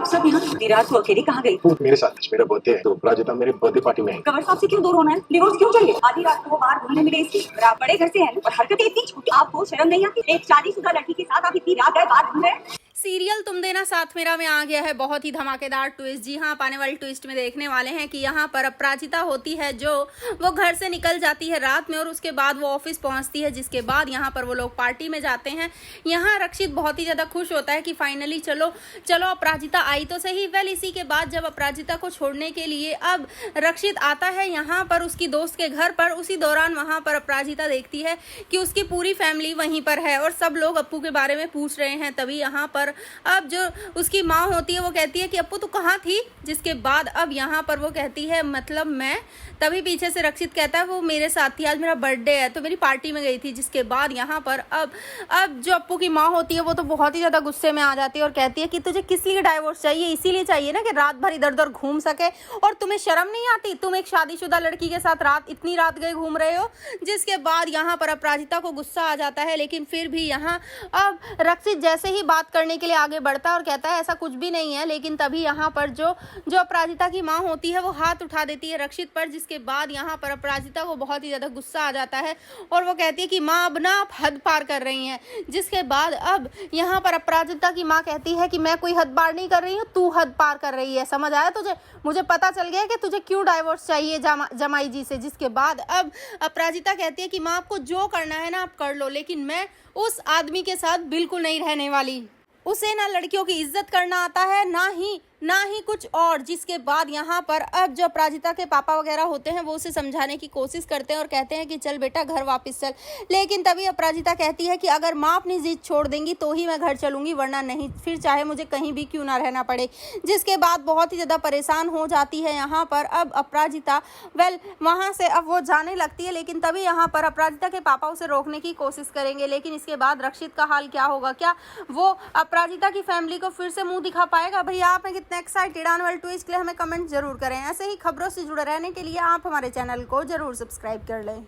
सब यहाँ इतनी रात को अकेली कहाँ गई? वो मेरे साथ मेरा बर्थडे है तो प्राजक्ता मेरे बर्थडे पार्टी में है। कवर साहब से क्यों दूर होना है? डिवोर्स क्यों चाहिए? आधी रात को वो बाहर घूमने में गई थी और आप बड़े घर से हैं और हरकतें इतनी छोटी, आपको शर्म नहीं आती? एक शादीशुदा लड़की के साथ आप इतनी रात गए बाहर घूम रहे हैं। सीरियल तुम देना साथ मेरा में आ गया है बहुत ही धमाकेदार ट्विस्ट। जी हाँ, आने वाली ट्विस्ट में देखने वाले हैं कि यहाँ पर अपराजिता होती है जो वो घर से निकल जाती है रात में और उसके बाद वो ऑफिस पहुँचती है, जिसके बाद यहाँ पर वो लोग पार्टी में जाते हैं। यहाँ रक्षित बहुत ही ज़्यादा खुश होता है कि फाइनली चलो चलो अपराजिता आई तो सही। वेल इसी के बाद जब अपराजिता को छोड़ने के लिए अब रक्षित आता है यहाँ पर उसकी दोस्त के घर पर, उसी दौरान वहाँ पर अपराजिता देखती है कि उसकी पूरी फैमिली वहीं पर है और सब लोग अप्पू के बारे में पूछ रहे हैं। तभी यहाँ पर अब जो उसकी माँ होती है वो कहती है कि अप्पू तू कहाँ थी, जिसके बाद अब यहाँ पर वो कहती है मतलब मैं, तभी पीछे से रक्षित कहता है वो मेरे साथ थी, आज मेरा बर्थडे है तो मेरी पार्टी में गई थी। जिसके बाद यहाँ पर अब जो अप्पू की माँ होती है वो तो बहुत ही ज़्यादा गुस्से में आ जाती है और कहती है कि तुझे किस लिए डाइवोर्स चाहिए? इसीलिए चाहिए ना कि रात भर इधर उधर घूम सके, और तुम्हें शर्म नहीं आती? तुम एक शादीशुदा लड़की के साथ इतनी रात गए घूम रहे हो। जिसके बाद यहाँ पर अपराजिता को गुस्सा आ जाता है, लेकिन फिर भी यहाँ अब रक्षित जैसे ही बात करने के लिए आगे बढ़ता है और कहता है ऐसा कुछ भी नहीं है, लेकिन तभी यहाँ पर जो अपराजिता की माँ होती है वो हाथ उठा देती है रक्षित पर। जिसके बाद यहाँ पर अपराजिता को बहुत ही ज़्यादा गुस्सा आ जाता है और वो कहती है कि माँ अब ना आप हद पार कर रही हैं। जिसके बाद अब यहाँ पर अपराजिता की माँ कहती है कि मैं कोई हद पार नहीं कर रही हूँ, तू हद पार कर रही है, समझ आया तुझे? मुझे पता चल गया कि तुझे क्यों डाइवोर्स चाहिए जमाई जी से। जिसके बाद अब अपराजिता कहती है कि माँ आपको जो करना है ना आप कर लो, लेकिन मैं उस आदमी के साथ बिल्कुल नहीं रहने वाली। उसे ना लड़कियों की इज्जत करना आता है ना ही कुछ और। जिसके बाद यहाँ पर अब जो अपराजिता के पापा वगैरह होते हैं वो उसे समझाने की कोशिश करते हैं और कहते हैं कि चल बेटा घर वापस चल, लेकिन तभी अपराजिता कहती है कि अगर माँ अपनी जिद छोड़ देंगी तो ही मैं घर चलूंगी, वरना नहीं, फिर चाहे मुझे कहीं भी क्यों ना रहना पड़े। जिसके बाद बहुत ही ज़्यादा परेशान हो जाती है यहाँ पर अब अपराजिता। वेल वहाँ से अब वो जाने लगती है, लेकिन तभी यहाँ पर अपराजिता के पापा उसे रोकने की कोशिश करेंगे। लेकिन इसके बाद रक्षित का हाल क्या होगा? क्या वो अपराजिता की फैमिली को फिर से मुंह दिखा पाएगा? भैया आप इतने एक्साइटेड आने वाले ट्विस्ट के लिए हमें कमेंट जरूर करें। ऐसे ही खबरों से जुड़े रहने के लिए आप हमारे चैनल को जरूर सब्सक्राइब कर लें।